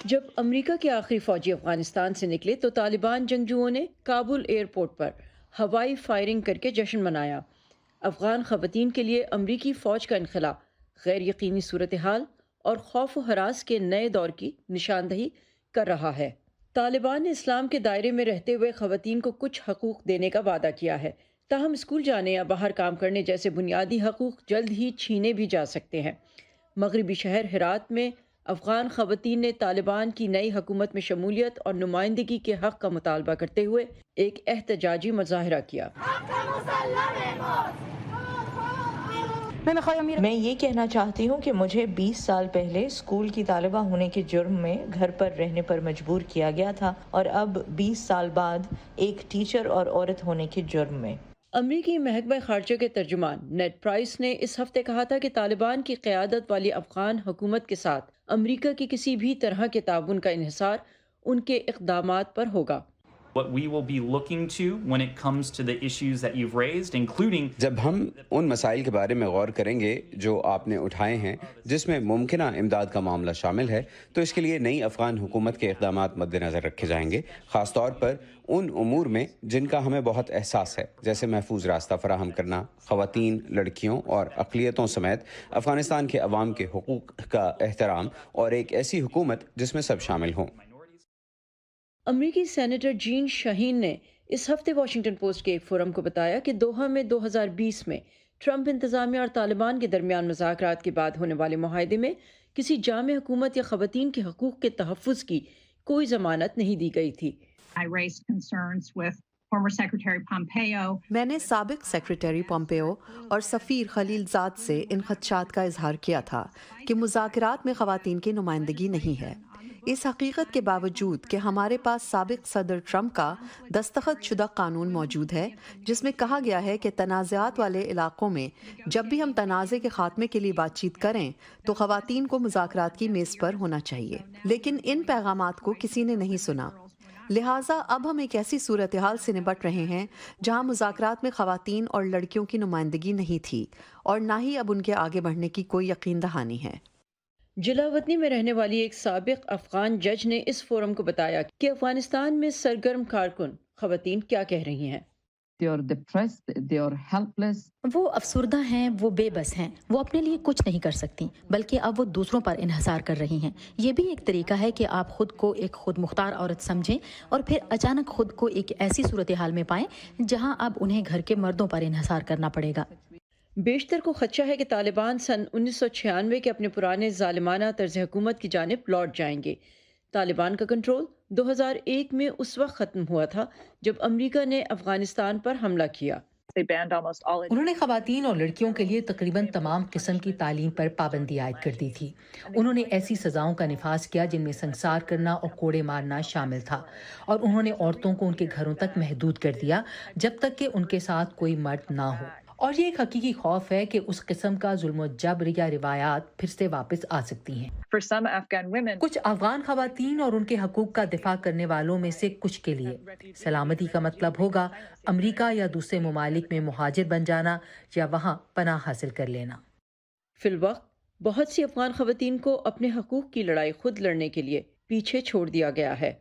جب امریکہ کے آخری فوجی افغانستان سے نکلے تو طالبان جنگجوؤں نے کابل ایئرپورٹ پر ہوائی فائرنگ کر کے جشن منایا۔ افغان خواتین کے لیے امریکی فوج کا انخلا غیر یقینی صورتحال اور خوف و ہراس کے نئے دور کی نشاندہی کر رہا ہے۔ طالبان نے اسلام کے دائرے میں رہتے ہوئے خواتین کو کچھ حقوق دینے کا وعدہ کیا ہے، تاہم اسکول جانے یا باہر کام کرنے جیسے بنیادی حقوق جلد ہی چھینے بھی جا سکتے ہیں۔ مغربی شہر ہرات میں افغان خواتین نے طالبان کی نئی حکومت میں شمولیت اور نمائندگی کے حق کا مطالبہ کرتے ہوئے ایک احتجاجی مظاہرہ کیا۔ میں یہ کہنا چاہتی ہوں کہ مجھے 20 سال پہلے اسکول کی طالبہ ہونے کے جرم میں گھر پر رہنے پر مجبور کیا گیا تھا، اور اب 20 سال بعد ایک ٹیچر اور عورت ہونے کے جرم میں۔ امریکی محکمہ خارجہ کے ترجمان نیڈ پرائس نے اس ہفتے کہا تھا کہ طالبان کی قیادت والی افغان حکومت کے ساتھ امریکہ کی کسی بھی طرح کے تعاون کا انحصار ان کے اقدامات پر ہوگا۔ What we will be looking to when it comes to the issues that you've raised, including جب ہم ان مسائل کے بارے میں غور کریں گے جو آپ نے اٹھائے ہیں، جس میں ممکنہ امداد کا معاملہ شامل ہے، تو اس کے لیے نئی افغان حکومت کے اقدامات مد نظر رکھے جائیں گے، خاص طور پر ان امور میں جن کا ہمیں بہت احساس ہے، جیسے محفوظ راستہ فراہم کرنا، خواتین، لڑکیوں اور اقلیتوں سمیت افغانستان کے عوام کے حقوق کا احترام، اور ایک ایسی حکومت جس میں سب شامل ہوں۔ امریکی سینیٹر جین شاہین نے اس ہفتے واشنگٹن پوسٹ کے ایک فورم کو بتایا کہ دوحہ میں 2020 میں ٹرمپ انتظامیہ اور طالبان کے درمیان مذاکرات کے بعد ہونے والے معاہدے میں کسی جامع حکومت یا خواتین کے حقوق کے تحفظ کی کوئی ضمانت نہیں دی گئی تھی۔ میں نے سابق سیکریٹری پومپیو اور سفیر خلیل زاد سے ان خدشات کا اظہار کیا تھا کہ مذاکرات میں خواتین کی نمائندگی نہیں ہے، اس حقیقت کے باوجود کہ ہمارے پاس سابق صدر ٹرمپ کا دستخط شدہ قانون موجود ہے جس میں کہا گیا ہے کہ تنازعات والے علاقوں میں جب بھی ہم تنازع کے خاتمے کے لیے بات چیت کریں تو خواتین کو مذاکرات کی میز پر ہونا چاہیے، لیکن ان پیغامات کو کسی نے نہیں سنا۔ لہٰذا اب ہم ایک ایسی صورتحال سے نپٹ رہے ہیں جہاں مذاکرات میں خواتین اور لڑکیوں کی نمائندگی نہیں تھی، اور نہ ہی اب ان کے آگے بڑھنے کی کوئی یقین دہانی ہے۔ جلاوطنی میں رہنے والی ایک سابق افغان جج نے اس فورم کو بتایا کہ افغانستان میں سرگرم کارکن خواتین کیا کہہ رہی ہیں۔ وہ افسردہ ہیں، وہ بے بس ہیں، وہ اپنے لیے کچھ نہیں کر سکتی بلکہ اب وہ دوسروں پر انحصار کر رہی ہیں۔ یہ بھی ایک طریقہ ہے کہ آپ خود کو ایک خود مختار عورت سمجھیں اور پھر اچانک خود کو ایک ایسی صورتحال میں پائیں جہاں اب انہیں گھر کے مردوں پر انحصار کرنا پڑے گا۔ بیشتر کو خدشہ ہے کہ طالبان سن 1996 کے اپنے پرانے ظالمانہ طرز حکومت کی جانب لوٹ جائیں گے۔ طالبان کا کنٹرول 2001 میں اس وقت ختم ہوا تھا جب امریکہ نے افغانستان پر حملہ کیا۔ انہوں نے خواتین اور لڑکیوں کے لیے تقریباً تمام قسم کی تعلیم پر پابندی عائد کر دی تھی۔ انہوں نے ایسی سزاؤں کا نفاذ کیا جن میں سنسار کرنا اور کوڑے مارنا شامل تھا، اور انہوں نے عورتوں کو ان کے گھروں تک محدود کر دیا جب تک کہ ان کے ساتھ کوئی مرد نہ ہو۔ اور یہ ایک حقیقی خوف ہے کہ اس قسم کا ظلم و جبر یا روایات پھر سے واپس آ سکتی ہیں۔ کچھ افغان خواتین اور ان کے حقوق کا دفاع کرنے والوں میں سے کچھ کے لیے سلامتی کا مطلب ہوگا امریکہ یا دوسرے ممالک میں مہاجر بن جانا یا وہاں پناہ حاصل کر لینا۔ فی الوقت بہت سی افغان خواتین کو اپنے حقوق کی لڑائی خود لڑنے کے لیے پیچھے چھوڑ دیا گیا ہے۔